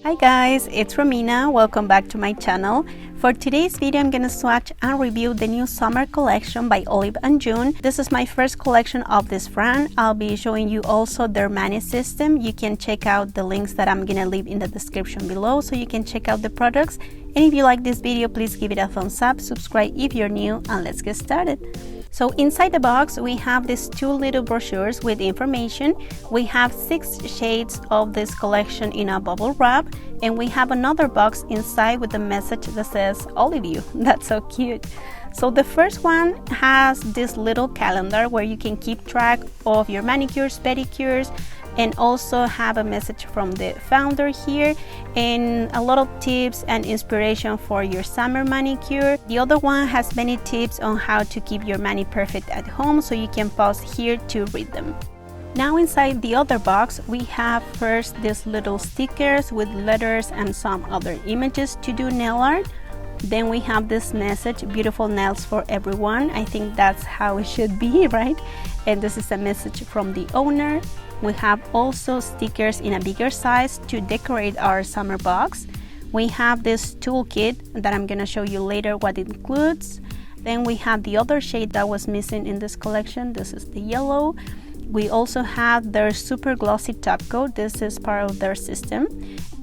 Hi guys, it's Romina. Welcome back to my channel. For today's video, I'm gonna swatch and review the new summer collection by Olive & June. This is my first collection of this brand. I'll be showing you also their Mani system. You can check out the links that I'm gonna leave in the description below so you can check out the products. And if you like this video, please give it a thumbs up, subscribe if you're new, and let's get started. So inside the box, we have these two little brochures with information. We have 6 shades of this collection in a bubble wrap, and we have another box inside with a message that says Olive You. That's so cute. So the first one has this little calendar where you can keep track of your manicures, pedicures, and also have a message from the founder here and a lot of tips and inspiration for your summer manicure. The other one has many tips on how to keep your mani perfect at home, so you can pause here to read them. Now inside the other box, we have first these little stickers with letters and some other images to do nail art. Then we have this message, beautiful nails for everyone. I think that's how it should be, right? And this is a message from the owner. We have also stickers in a bigger size to decorate our summer box. We have this toolkit that I'm gonna show you later what it includes. Then we have the other shade that was missing in this collection. This is the yellow. We also have their super glossy top coat. This is part of their system.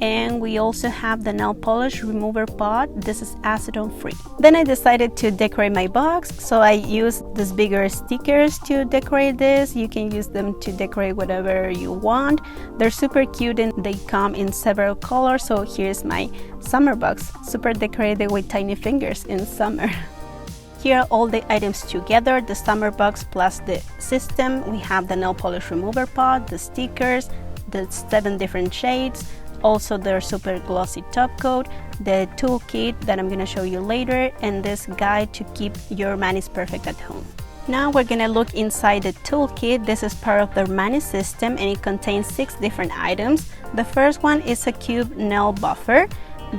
And we also have the nail polish remover pot. This is acetone free. Then I decided to decorate my box, so I used these bigger stickers to decorate this. You can use them to decorate whatever you want. They're super cute and they come in several colors. So here's my summer box, super decorated with tiny fingers in summer. Here are all the items together, the summer box plus the system. We have the nail polish remover pot, the stickers, the 7 different shades, also their super glossy top coat, the toolkit that I'm gonna show you later, and this guide to keep your manis perfect at home. Now we're gonna look inside the toolkit. This is part of the Mani system and it contains 6 different items. The first one is a cube nail buffer.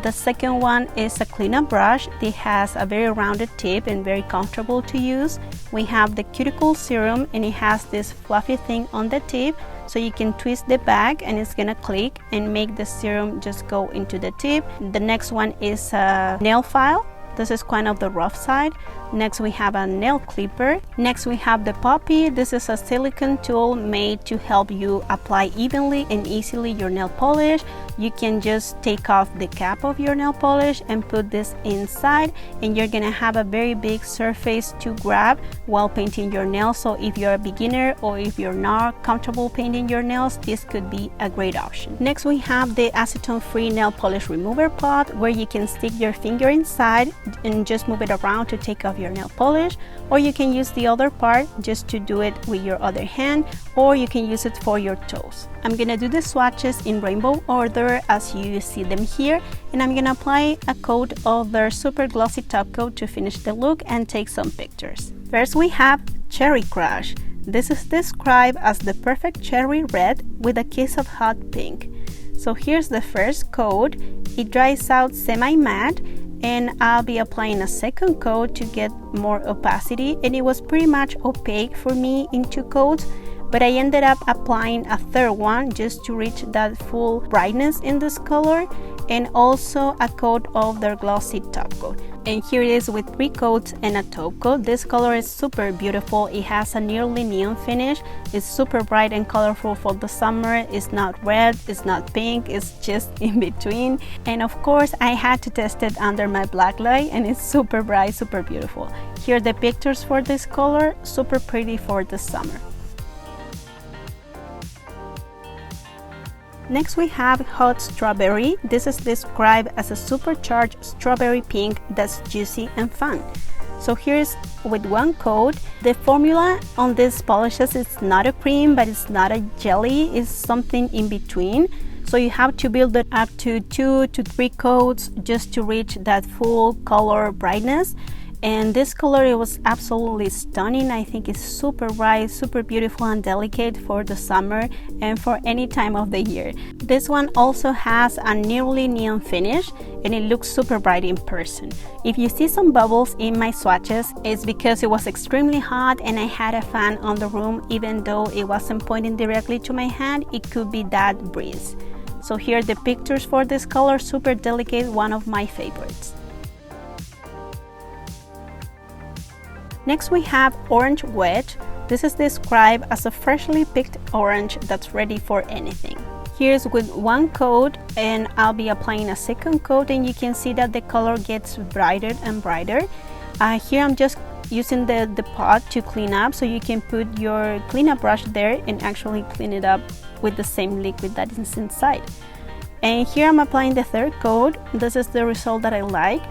The second one is a cleanup brush. It has a very rounded tip and very comfortable to use. We have the cuticle serum and it has this fluffy thing on the tip, so you can twist the back and it's gonna click and make the serum just go into the tip. The next one is a nail file. This is kind of the rough side. Next we have a nail clipper. Next we have the Poppy. This is a silicone tool made to help you apply evenly and easily your nail polish. You can just take off the cap of your nail polish and put this inside, and you're gonna have a very big surface to grab while painting your nails. So if you're a beginner or if you're not comfortable painting your nails, this could be a great option. Next we have the acetone free nail polish remover pot, where you can stick your finger inside and just move it around to take off your nail polish, or you can use the other part just to do it with your other hand, or you can use it for your toes. I'm gonna do the swatches in rainbow order as you see them here, and I'm gonna apply a coat of their super glossy top coat to finish the look and take some pictures. First we have Cherry Crush. This is described as the perfect cherry red with a kiss of hot pink. So here's the first coat. It dries out semi-matte, and I'll be applying a second coat to get more opacity, and it was pretty much opaque for me in 2 coats, but I ended up applying a third one just to reach that full brightness in this color, and also a coat of their glossy top coat. And here it is with 3 coats and a top coat. This color is super beautiful. It has a nearly neon finish. It's super bright and colorful for the summer. It's not red, it's not pink, it's just in between. And of course I had to test it under my black light, and it's super bright, super beautiful. Here are the pictures for this color, super pretty for the summer. Next we have Hot Strawberry. This is described as a supercharged strawberry pink that's juicy and fun. So here's with 1 coat. The formula on these polishes is not a cream, but it's not a jelly, it's something in between. So you have to build it up to 2 to 3 coats just to reach that full color brightness. And this color, it was absolutely stunning. I think it's super bright, super beautiful and delicate for the summer and for any time of the year. This one also has a nearly neon finish and it looks super bright in person. If you see some bubbles in my swatches, it's because it was extremely hot and I had a fan on the room. Even though it wasn't pointing directly to my hand, it could be that breeze. So here are the pictures for this color, super delicate, one of my favorites. Next we have Orange Wedge. This is described as a freshly picked orange that's ready for anything. Here's with one coat, and I'll be applying a second coat, and you can see that the color gets brighter and brighter. Here I'm just using the pot to clean up, so you can put your cleanup brush there and actually clean it up with the same liquid that is inside. And here I'm applying the third coat. This is the result that I like.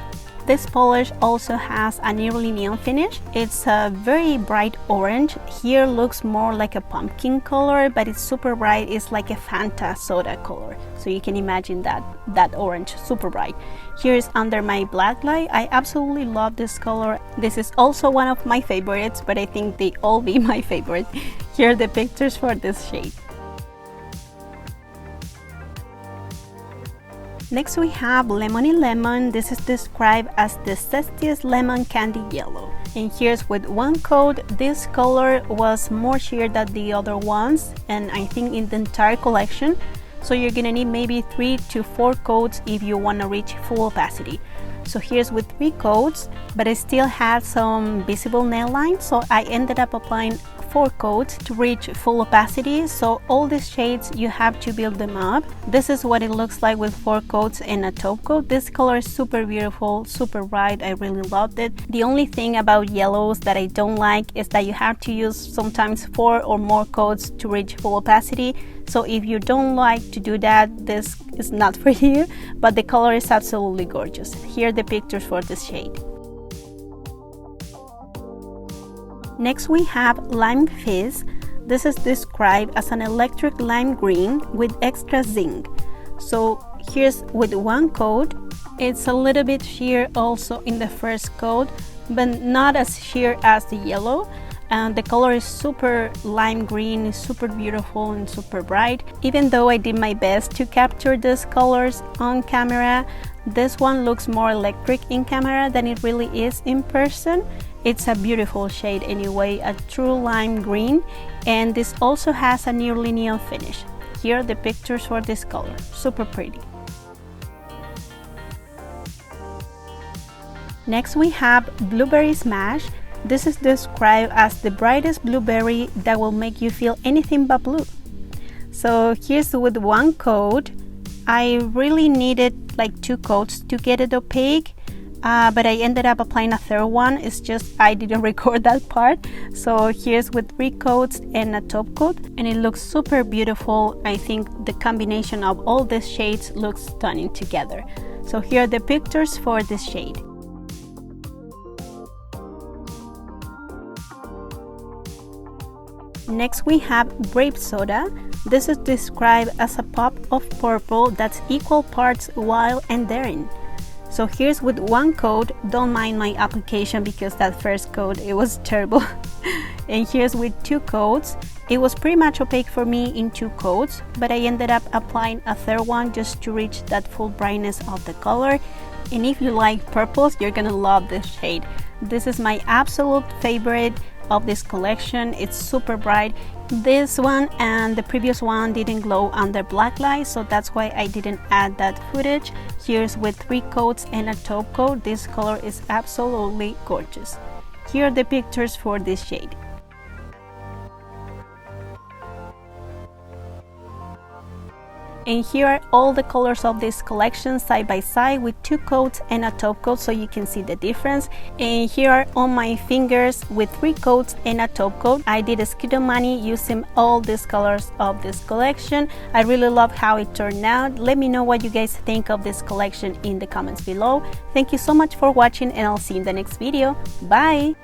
This polish also has a nearly neon finish. It's a very bright orange. Here looks more like a pumpkin color, but it's super bright. It's like a Fanta soda color. So you can imagine that orange, super bright. Here is under my black light. I absolutely love this color. This is also one of my favorites, but I think they all be my favorite. Here are the pictures for this shade. Next we have Lemony Lemon. This is described as the zestiest lemon candy yellow. And here's with one coat. This color was more sheer than the other ones, and I think in the entire collection. So you're gonna need maybe 3 to 4 coats if you wanna reach full opacity. So here's with 3 coats, but I still had some visible nail lines, so I ended up applying 4 coats to reach full opacity. So all these shades, you have to build them up. This is what it looks like with 4 coats and a top coat. This color is super beautiful, super bright. I really loved it. The only thing about yellows that I don't like is that you have to use sometimes 4 or more coats to reach full opacity. So if you don't like to do that, this is not for you, but the color is absolutely gorgeous. Here are the pictures for this shade. Next we have Lime Fizz. This is described as an electric lime green with extra zinc. So here's with one coat. It's a little bit sheer also in the first coat, but not as sheer as the yellow. And the color is super lime green, is super beautiful and super bright. Even though I did my best to capture these colors on camera, this one looks more electric in camera than it really is in person. It's a beautiful shade anyway, a true lime green, and this also has a nearly neon finish. Here are the pictures for this color, super pretty. Next we have Blueberry Smash. This is described as the brightest blueberry that will make you feel anything but blue. So here's with one coat. I really needed like 2 coats to get it opaque. But I ended up applying a third one. It's just I didn't record that part. So here's with 3 coats and a top coat, and it looks super beautiful. I think the combination of all these shades looks stunning together. So here are the pictures for this shade. Next we have Grape Soda. This is described as a pop of purple that's equal parts wild and daring. So here's with one coat. Don't mind my application because that first coat, it was terrible. And here's with 2 coats. It was pretty much opaque for me in 2 coats, but I ended up applying a third one just to reach that full brightness of the color. And if you like purples, you're gonna love this shade. This is my absolute favorite of this collection. It's super bright. This one and the previous one didn't glow under black light, so that's why I didn't add that footage. Here's with 3 coats and a top coat. This color is absolutely gorgeous. Here are the pictures for this shade. And here are all the colors of this collection side by side with 2 coats and a top coat, so you can see the difference. And here are on my fingers with 3 coats and a top coat. I did a Skidomani using all these colors of this collection. I really love how it turned out. Let me know what you guys think of this collection in the comments below. Thank you so much for watching, and I'll see you in the next video. Bye!